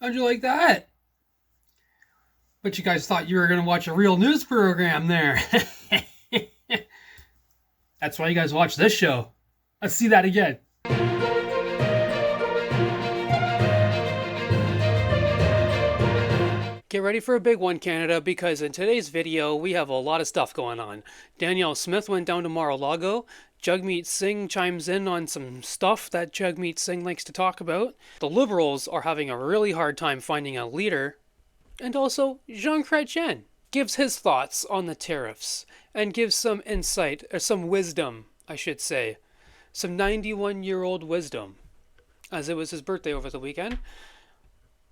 How'd you like that? But you guys thought you were going to watch a real news program there. That's why you guys watch this show. Let's see that again. Get ready for a big one, Canada, because in today's video, we have a lot of stuff going on. Danielle Smith went down to Mar-a-Lago. Jagmeet Singh chimes in on some stuff that Jagmeet Singh likes to talk about. The Liberals are having a really hard time finding a leader. And also, Jean Chrétien gives his thoughts on the tariffs and gives some insight, or some wisdom, I should say. Some 91-year-old wisdom, as it was his birthday over the weekend.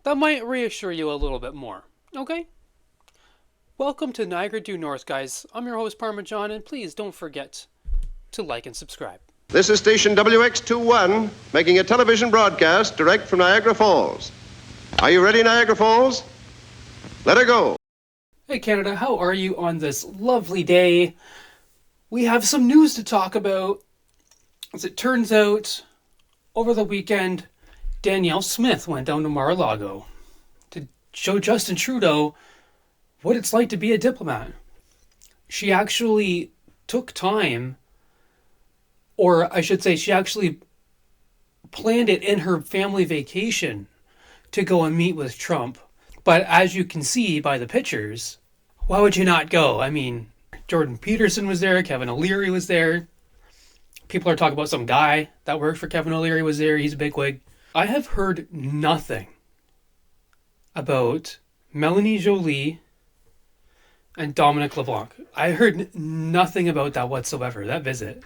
That might reassure you a little bit more, okay? Welcome to Niagara Due North, guys. I'm your host, Parmesan, and please don't forget to like and subscribe. This is station WX21, making a television broadcast direct from Niagara Falls. Are you ready, Niagara Falls? Let her go. Hey, Canada, how are you on this lovely day? We have some news to talk about. As it turns out, over the weekend, Danielle Smith went down to Mar-a-Lago to show Justin Trudeau what it's like to be a diplomat. She actually took time, or I should say, she actually planned it in her family vacation to go and meet with Trump. But as you can see by the pictures, why would you not go? I mean, Jordan Peterson was there, Kevin O'Leary was there. People are talking about some guy that worked for Kevin O'Leary was there. He's a bigwig. I have heard nothing about Melanie Joly and Dominic LeBlanc. I heard nothing about that whatsoever, that visit.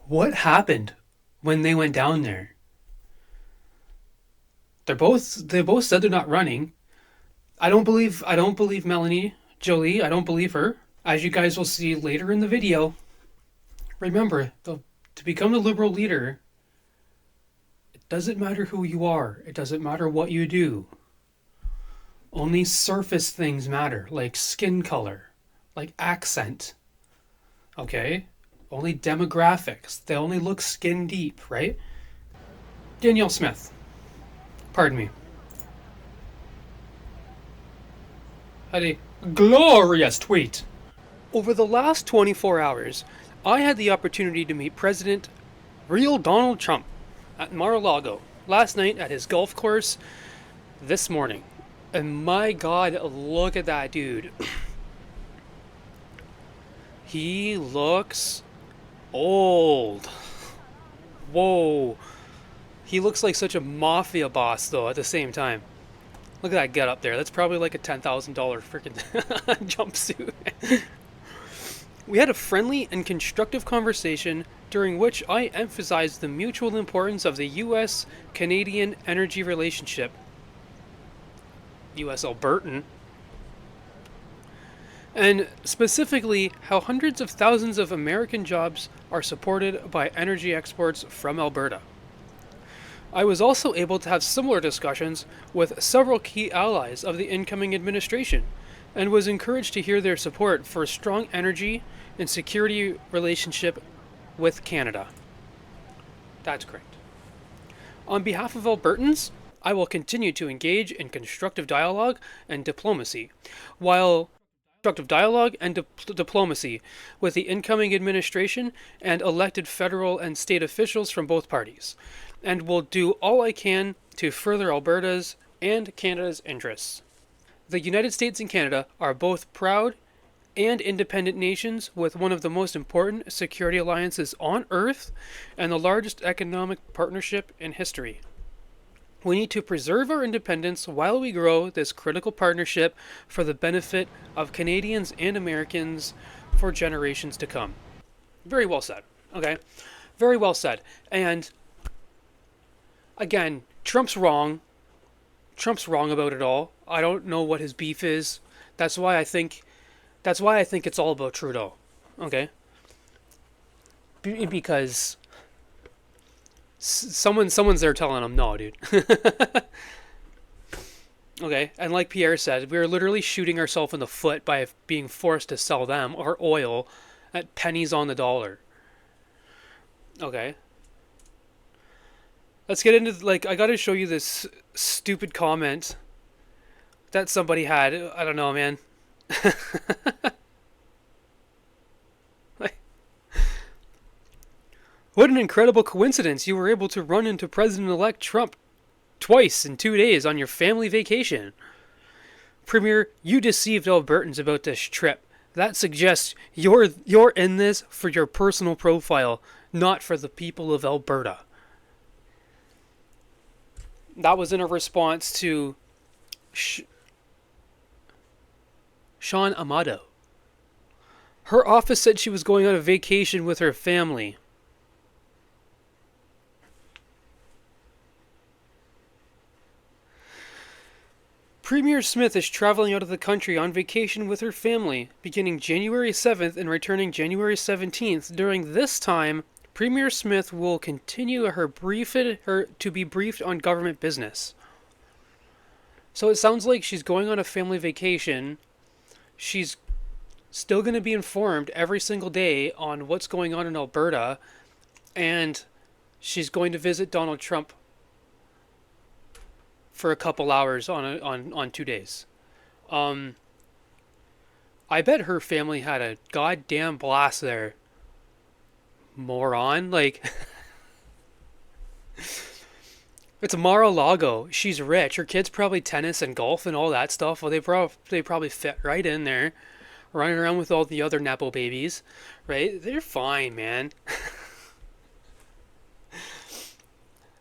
What happened when they went down there? They both said they're not running. I don't believe Melanie Joly. I don't believe her. As you guys will see later in the video, remember, to become the Liberal leader, it doesn't matter who you are. It doesn't matter what you do. Only surface things matter, like skin color, like accent. Okay? Only demographics. They only look skin deep, right? Danielle Smith. Pardon me. Had a glorious tweet. Over the last 24 hours, I had the opportunity to meet President real Donald Trump at Mar-a-Lago last night at his golf course this morning. And my God, look at that dude. He looks old. Whoa. He looks like such a mafia boss, though, at the same time. Look at that get up there. That's probably like a $10,000 freaking jumpsuit. We had a friendly and constructive conversation during which I emphasized the mutual importance of the U.S.-Canadian energy relationship. U.S. Albertan. And specifically how hundreds of thousands of American jobs are supported by energy exports from Alberta. I was also able to have similar discussions with several key allies of the incoming administration, and was encouraged to hear their support for a strong energy and security relationship with Canada. That's great. On behalf of Albertans, I will continue to engage in constructive dialogue and diplomacy, with the incoming administration and elected federal and state officials from both parties, and will do all I can to further Alberta's and Canada's interests. The United States and Canada are both proud and independent nations with one of the most important security alliances on Earth and the largest economic partnership in history. We need to preserve our independence while we grow this critical partnership for the benefit of Canadians and Americans for generations to come. Very well said. Okay? Very well said. And again, Trump's wrong. Trump's wrong about it all. I don't know what his beef is. That's why I think it's all about Trudeau. Okay? Because someone's there telling him, no, dude. Okay, and like Pierre said, we are literally shooting ourselves in the foot by being forced to sell them our oil at pennies on the dollar. Okay. Let's get into, I gotta show you this stupid comment that somebody had. I don't know, man. What an incredible coincidence. You were able to run into President-elect Trump twice in 2 days on your family vacation. Premier, you deceived Albertans about this trip. That suggests you're in this for your personal profile, not for the people of Alberta. That was in a response to Sean Amato. Her office said she was going on a vacation with her family. Premier Smith is traveling out of the country on vacation with her family, beginning January 7th and returning January 17th. During this time, Premier Smith will continue to be briefed on government business. So it sounds like she's going on a family vacation. She's still going to be informed every single day on what's going on in Alberta, and she's going to visit Donald Trump for a couple hours on 2 days. I bet her family had a goddamn blast there. Moron. Like, it's Lago. She's rich. Her kids probably tennis and golf and all that stuff. Well, they probably fit right in there, running around with all the other Nepo babies, right? They're fine, man.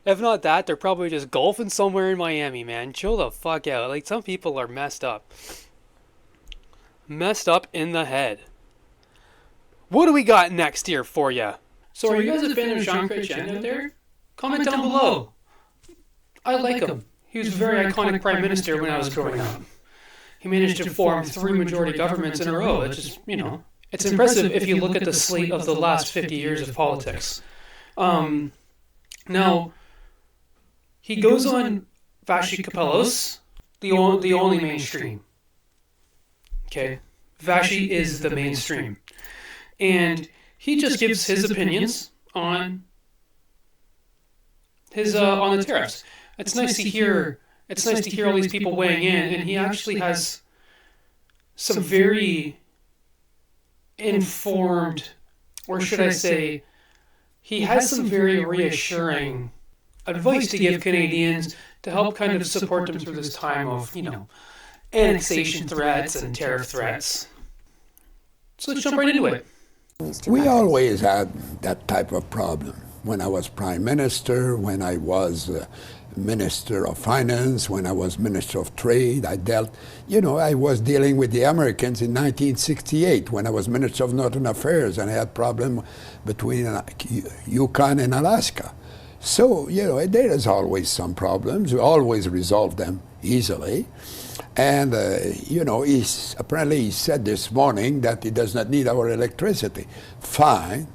If not that, they're probably just golfing somewhere in Miami, man. Chill the fuck out. Like, some people are messed up. Messed up in the head. What do we got next here for you? So are you guys a fan of Jean Chrétien out there? Comment down below. I like him. He was a very iconic prime minister when I was growing up. He managed to form 3 majority governments in a row. It's just, it's impressive if you look at the slate of the last 50 years of politics. Now, he goes on Vashi Kapellos, the only mainstream. Okay? Vashi is the mainstream. And he just gives his opinions on on the tariffs. It's nice to hear all these people weighing in, and he actually has some very informed, or should I say, he has some very reassuring advice to give Canadians to help kind of support them through this time of, annexation threats and tariff threats. So let's jump right into it. We always had that type of problem. When I was Prime Minister, when I was Minister of Finance, when I was Minister of Trade, I was dealing with the Americans in 1968 when I was Minister of Northern Affairs, and I had problem between Yukon and Alaska. So, there is always some problems. We always resolve them easily. And, apparently he said this morning that he does not need our electricity. Fine.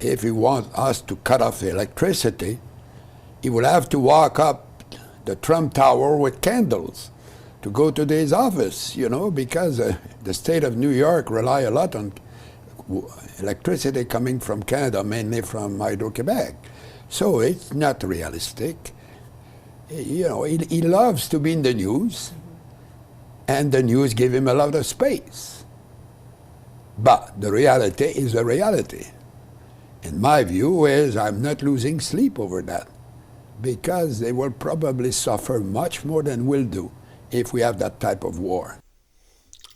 If he wants us to cut off the electricity, he will have to walk up the Trump Tower with candles to go to his office, because the state of New York rely a lot on electricity coming from Canada, mainly from Hydro-Quebec. So it's not realistic. He loves to be in the news, and the news give him a lot of space. But the reality is a reality. And my view is I'm not losing sleep over that, because they will probably suffer much more than we'll do if we have that type of war.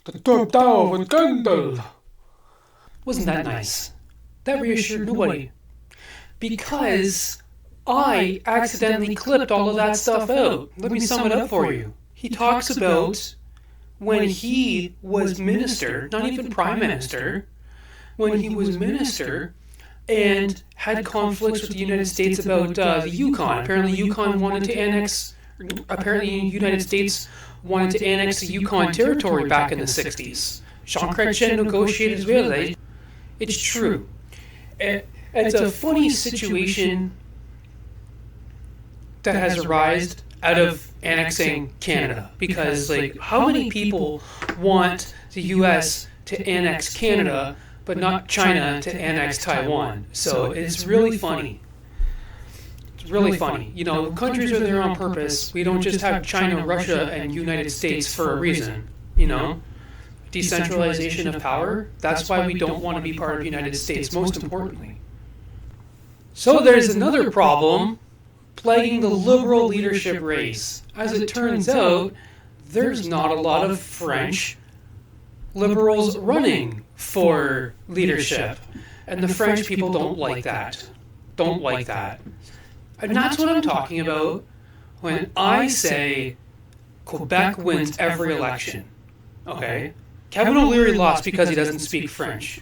The Trump Tower with candle. Wasn't that nice? That reassured nobody. Because I accidentally clipped all of that stuff out. Let me sum it up for you. He talks about when he was minister, not even prime minister, when he was minister and had conflicts with the United States about the Yukon. Apparently the United States wanted to annex the Yukon territory back in the 60s. Jean Chrétien negotiated with it. It's true. It's a funny situation that has arisen out of annexing Canada, because how many people want the US to annex Canada but not China to annex Taiwan? So it's really funny. It's really funny. You know, countries are there on purpose. We don't just have China, Russia, and United States for a reason. You know, decentralization of power. That's why we don't want to be part of the United States, most importantly. So there's another problem plaguing the Liberal leadership race. As it turns out, there's not a lot of French Liberals running for leadership. And the French people don't like that. Don't like that. And that's what I'm talking about when I say Quebec wins every election. Okay? Kevin O'Leary lost because he doesn't speak French.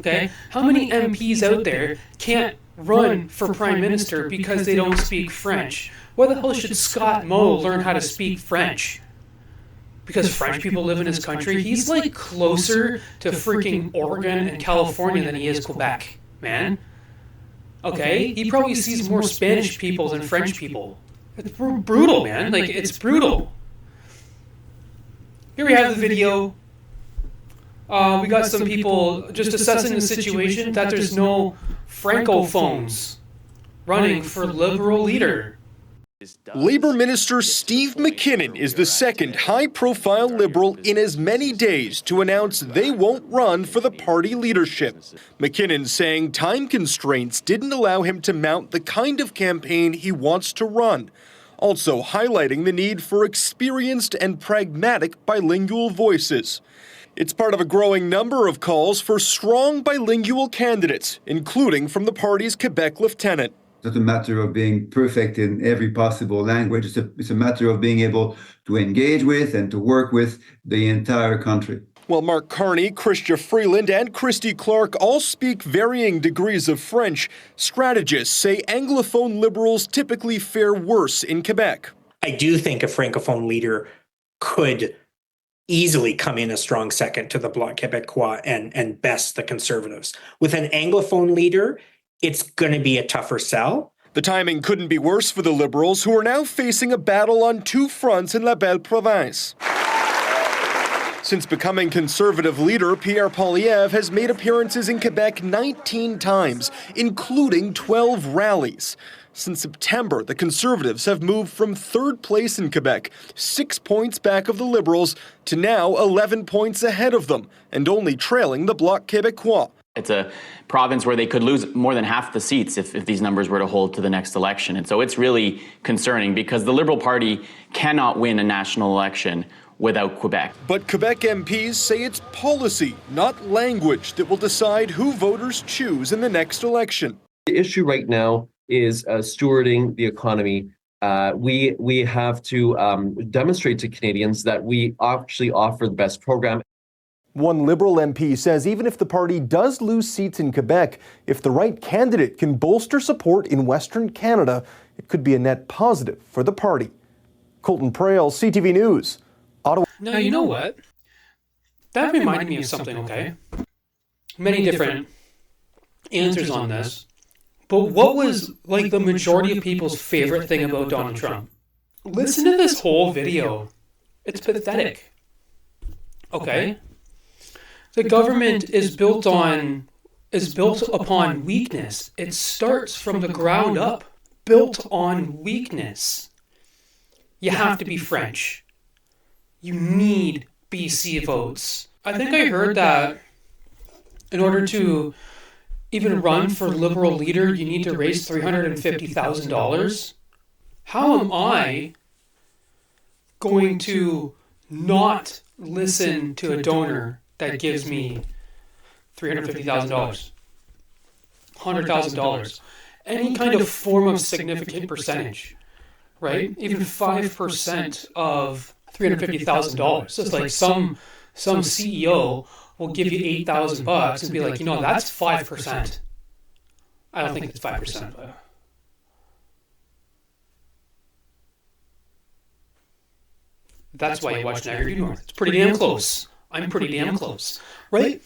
Okay? How many MPs out there can't run for Prime Minister because they don't speak French? Why the hell should Scott Moe learn how to speak French? Because French people live in his country? He's like closer to freaking Oregon and California than he is Quebec, man. Okay? He probably sees more Spanish people than French people. It's brutal, man. Like, it's brutal. Here we have the video. We got some people just assessing the situation that there's no francophones running for Liberal leader. Labour Minister Steve McKinnon is the second high-profile Liberal in as many days to announce they won't run for the party leadership. McKinnon saying time constraints didn't allow him to mount the kind of campaign he wants to run, also highlighting the need for experienced and pragmatic bilingual voices. It's part of a growing number of calls for strong bilingual candidates, including from the party's Quebec lieutenant. It's not a matter of being perfect in every possible language. It's a matter of being able to engage with and to work with the entire country. While Mark Carney, Chrystia Freeland, and Christy Clark all speak varying degrees of French, strategists say Anglophone Liberals typically fare worse in Quebec. I do think a Francophone leader could easily come in a strong second to the Bloc Québécois and best the Conservatives. With an Anglophone leader, it's going to be a tougher sell. The timing couldn't be worse for the Liberals, who are now facing a battle on two fronts in La Belle Province. Since becoming Conservative leader, Pierre Poilievre has made appearances in Quebec 19 times, including 12 rallies. Since September, the Conservatives have moved from third place in Quebec, 6 points back of the Liberals, to now 11 points ahead of them, and only trailing the Bloc Québécois. It's a province where they could lose more than half the seats if these numbers were to hold to the next election. And so it's really concerning because the Liberal Party cannot win a national election without Quebec. But Quebec MPs say it's policy, not language, that will decide who voters choose in the next election. The issue right now is stewarding the economy. We have to demonstrate to Canadians that we actually offer the best program. One Liberal MP says even if the party does lose seats in Quebec, if the right candidate can bolster support in Western Canada, it could be a net positive for the party. Colton Prail, CTV News, Ottawa. Now, you know what? That reminded me of something, okay? Many different answers on this. But what was, like, the majority of people's favorite thing about Donald Trump? Listen to this whole video. It's pathetic. Okay? The government is built upon weakness. It starts from the ground up, built on weakness. You have to be French. You need BC votes. I think I heard that in order to even run for Liberal leader, you need to raise $350,000. How am I going to not listen to a donor that gives me $350,000, $100,000, any kind of form of significant percentage, right? Even 5% of $350,000. So it's like some CEO will give you $8,000 and be like, that's 5%. I don't think it's 5%, but that's why you watch Niagara North. It's pretty damn close. I'm pretty damn close, right?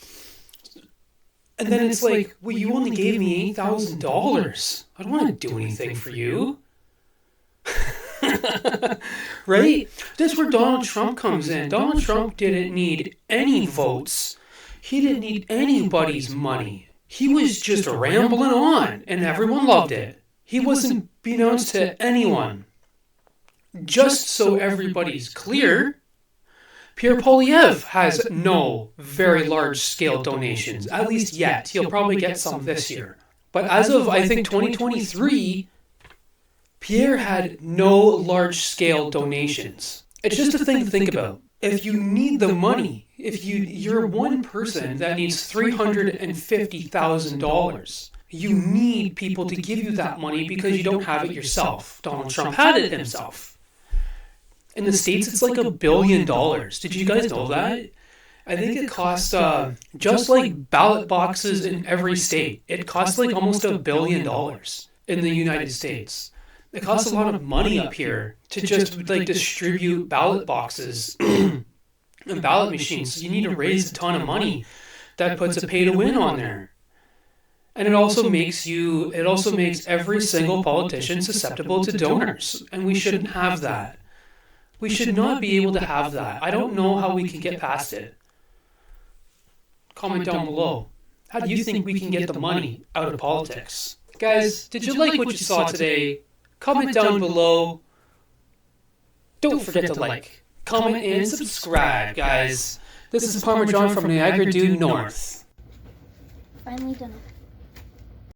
And then it's like, well, you only gave me $8,000. I don't want to do anything for you. Right? That's where Donald Trump comes in. Donald Trump didn't need any votes. He didn't need anybody's money. He was just rambling on, and everyone loved it. He wasn't being announced to anyone. Just so everybody's clear, Pierre Poilievre has no very large-scale donations, at least yet. He'll probably get some this year. But as of, I think, 2023, Pierre had no large-scale donations. It's just a thing to think about. If you need the money, if you're one person that needs $350,000, you need people to give you that money because you don't have it yourself. Donald Trump had it himself. In the States, it's like $1 billion. Did you guys know that? I think it costs, just like ballot boxes in every state, it costs like almost $1 billion in the United States. It costs a lot of money up here to just like distribute ballot boxes and ballot machines. So you need to raise a ton of money that puts a pay to win on there. And it also makes every single politician susceptible to donors. And we shouldn't have that. We should not be able to have that. I don't know how we can get past it. Comment down below. How do you think we can get the money out of politics? Guys, did you like what you saw today? Comment down below. Don't forget to like, comment, and subscribe, guys. This is Parmesan from Niagara Due North. Finally done.